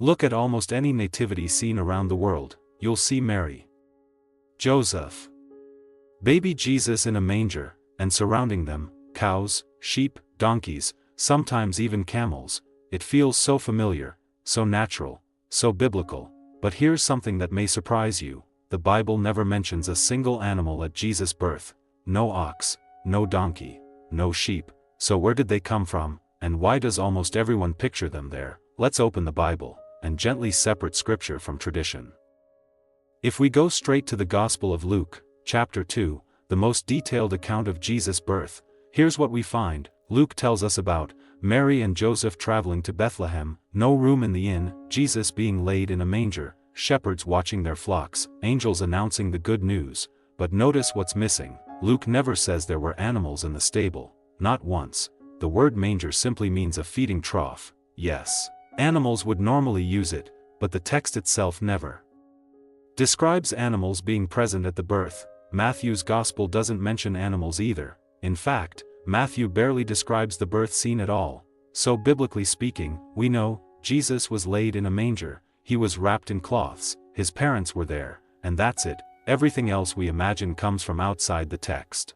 Look at almost any nativity scene around the world, you'll see Mary, Joseph, baby Jesus in a manger, and surrounding them, cows, sheep, donkeys, sometimes even camels. It feels so familiar, so natural, so biblical. But here's something that may surprise you: the Bible never mentions a single animal at Jesus' birth. No ox, no donkey, no sheep. So where did they come from, and why does almost everyone picture them there? Let's open the Bible, and gently separate scripture from tradition. If we go straight to the Gospel of Luke, chapter 2, the most detailed account of Jesus' birth, here's what we find. Luke tells us about Mary and Joseph traveling to Bethlehem, no room in the inn, Jesus being laid in a manger, shepherds watching their flocks, angels announcing the good news. But notice what's missing. Luke never says there were animals in the stable, not once. The word manger simply means a feeding trough. Yes, animals would normally use it, but the text itself never describes animals being present at the birth. Matthew's Gospel doesn't mention animals either. In fact, Matthew barely describes the birth scene at all. So biblically speaking, we know Jesus was laid in a manger, he was wrapped in cloths, his parents were there, and that's it. Everything else we imagine comes from outside the text.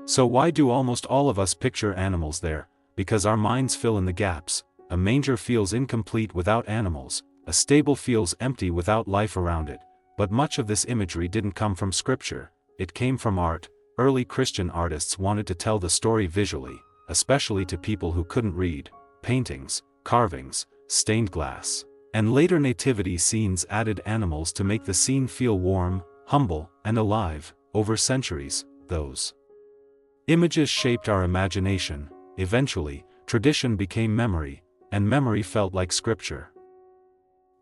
So why do almost all of us picture animals there? Because our minds fill in the gaps. A manger feels incomplete without animals, a stable feels empty without life around it. But much of this imagery didn't come from scripture, it came from art. Early Christian artists wanted to tell the story visually, especially to people who couldn't read. Paintings, carvings, stained glass, and later nativity scenes added animals to make the scene feel warm, humble, and alive. Over centuries, those images shaped our imagination. Eventually, tradition became memory, and memory felt like scripture.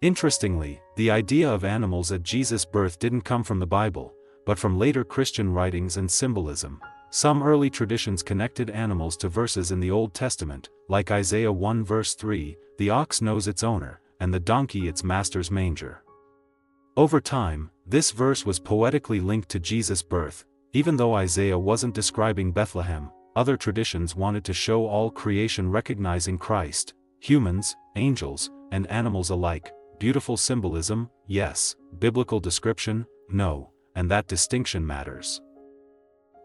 Interestingly, the idea of animals at Jesus' birth didn't come from the Bible, but from later Christian writings and symbolism. Some early traditions connected animals to verses in the Old Testament, like Isaiah 1 verse 3, "The ox knows its owner, and the donkey its master's manger." Over time, this verse was poetically linked to Jesus' birth. Even though Isaiah wasn't describing Bethlehem, other traditions wanted to show all creation recognizing Christ, humans, angels, and animals alike. Beautiful symbolism, yes. Biblical description, no. And that distinction matters.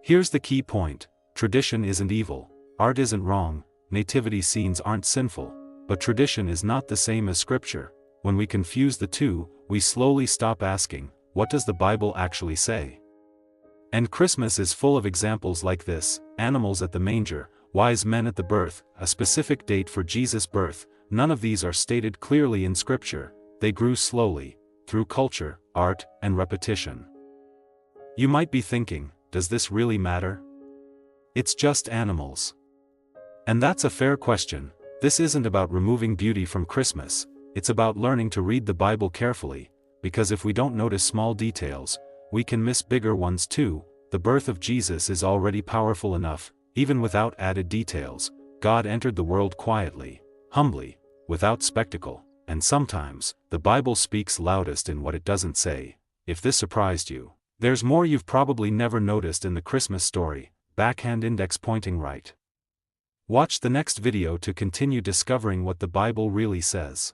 Here's the key point: tradition isn't evil, art isn't wrong, nativity scenes aren't sinful, but tradition is not the same as scripture. When we confuse the two, we slowly stop asking, what does the Bible actually say? And Christmas is full of examples like this: animals at the manger, wise men at the birth, a specific date for Jesus' birth. None of these are stated clearly in scripture. They grew slowly, through culture, art, and repetition. You might be thinking, does this really matter? It's just animals. And that's a fair question. This isn't about removing beauty from Christmas, it's about learning to read the Bible carefully, because if we don't notice small details, we can miss bigger ones too. The birth of Jesus is already powerful enough, even without added details. God entered the world quietly, humbly, without spectacle, and sometimes, the Bible speaks loudest in what it doesn't say. If this surprised you, there's more you've probably never noticed in the Christmas story. Backhand index pointing right. Watch the next video to continue discovering what the Bible really says.